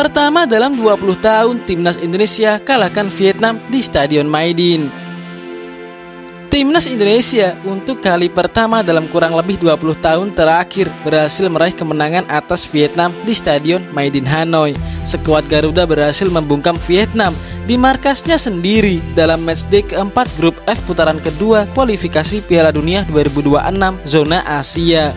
Pertama dalam 20 tahun Timnas Indonesia kalahkan Vietnam di Stadion Maidin. Timnas Indonesia untuk kali pertama dalam kurang lebih 20 tahun terakhir berhasil meraih kemenangan atas Vietnam di Stadion Maidin Hanoi. Skuad Garuda berhasil membungkam Vietnam di markasnya sendiri dalam matchday keempat grup F putaran kedua kualifikasi Piala Dunia 2026 zona Asia.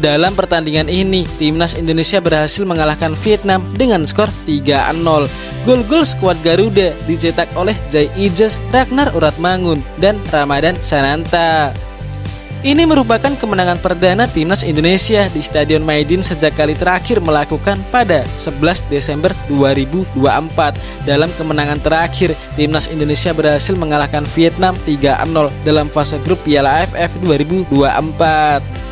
Dalam pertandingan ini, Timnas Indonesia berhasil mengalahkan Vietnam dengan skor 3-0. Gol-gol skuad Garuda dicetak oleh Zai Ijaz, Ragnar Uratmangun, dan Ramadan Sananta. Ini merupakan kemenangan perdana Timnas Indonesia di Stadion Maidin sejak kali terakhir melakukan pada 11 Desember 2024. Dalam kemenangan terakhir, Timnas Indonesia berhasil mengalahkan Vietnam 3-0 dalam fase grup Piala AFF 2024.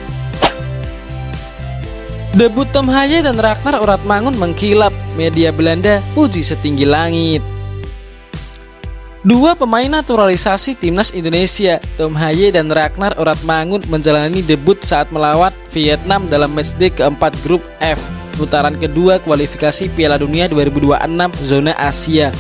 Debut Tom Haye dan Ragnar Uratmangun mengkilap, media Belanda puji setinggi langit. Dua pemain naturalisasi Timnas Indonesia, Tom Haye dan Ragnar Uratmangun menjalani debut saat melawan Vietnam dalam matchday keempat grup F putaran kedua kualifikasi Piala Dunia 2026 zona Asia.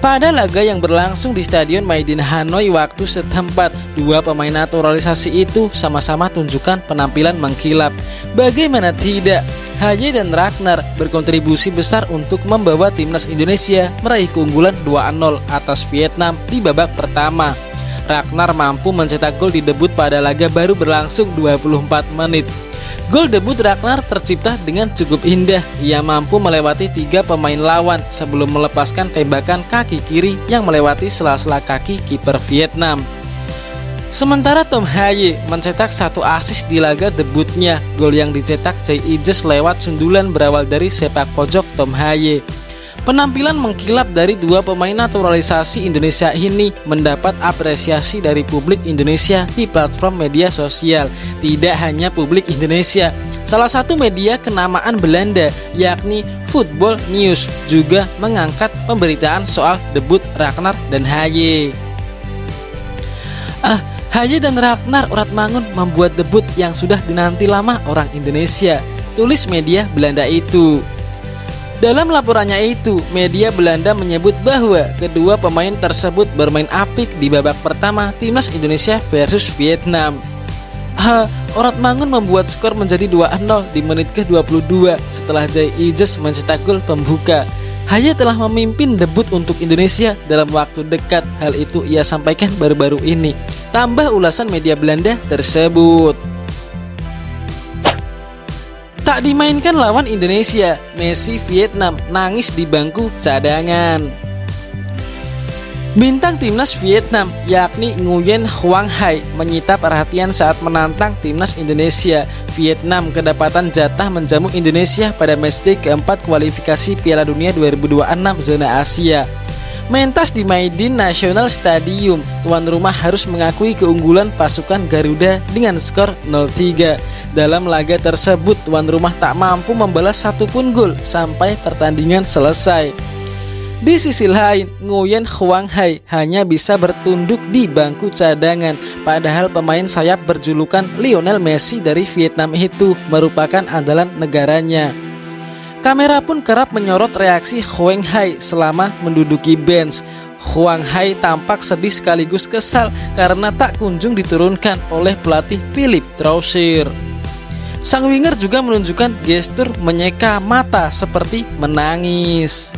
Pada laga yang berlangsung di Stadion Maidin Hanoi waktu setempat, dua pemain naturalisasi itu sama-sama tunjukkan penampilan mengkilap. Bagaimana tidak, Haye dan Ragnar berkontribusi besar untuk membawa Timnas Indonesia meraih keunggulan 2-0 atas Vietnam di babak pertama. Ragnar mampu mencetak gol di debut pada laga baru berlangsung 24 menit. Gol debut Ragnar tercipta dengan cukup indah. Ia mampu melewati 3 pemain lawan sebelum melepaskan tembakan kaki kiri yang melewati sela-sela kaki kiper Vietnam. Sementara Tom Haye mencetak 1 assist di laga debutnya. Gol yang dicetak Zai Ijaz lewat sundulan berawal dari sepak pojok Tom Haye. Penampilan mengkilap dari dua pemain naturalisasi Indonesia ini mendapat apresiasi dari publik Indonesia di platform media sosial. Tidak hanya publik Indonesia, salah satu media kenamaan Belanda yakni Football News juga mengangkat pemberitaan soal debut Ragnar dan Haye. Haye dan Ragnar Uratmangun membuat debut yang sudah dinanti lama orang Indonesia, tulis media Belanda itu. Dalam laporannya itu, media Belanda menyebut bahwa kedua pemain tersebut bermain apik di babak pertama Timnas Indonesia versus Vietnam. Uratmangun membuat skor menjadi 2-0 di menit ke-22 setelah Zai Ijaz mencetak gol pembuka. Haye telah memimpin debut untuk Indonesia dalam waktu dekat. Hal itu ia sampaikan baru-baru ini. Tambah ulasan media Belanda tersebut. Tak dimainkan lawan Indonesia, Messi Vietnam nangis di bangku cadangan. Bintang Timnas Vietnam yakni Nguyen Quang Hai menyita perhatian saat menantang Timnas Indonesia. Vietnam kedapatan jatah menjamu Indonesia pada matchday keempat kualifikasi Piala Dunia 2026 zona Asia. Mentas di Maidin National Stadium, tuan rumah harus mengakui keunggulan pasukan Garuda dengan skor 0-3. Dalam laga tersebut, tuan rumah tak mampu membalas satupun gol sampai pertandingan selesai. Di sisi lain, Nguyen Quang Hai hanya bisa bertunduk di bangku cadangan, padahal pemain sayap berjulukan Lionel Messi dari Vietnam itu merupakan andalan negaranya. Kamera pun kerap menyorot reaksi Quang Hai selama menduduki bench. Quang Hai tampak sedih sekaligus kesal karena tak kunjung diturunkan oleh pelatih Philippe Troussier. Sang winger juga menunjukkan gestur menyeka mata seperti menangis.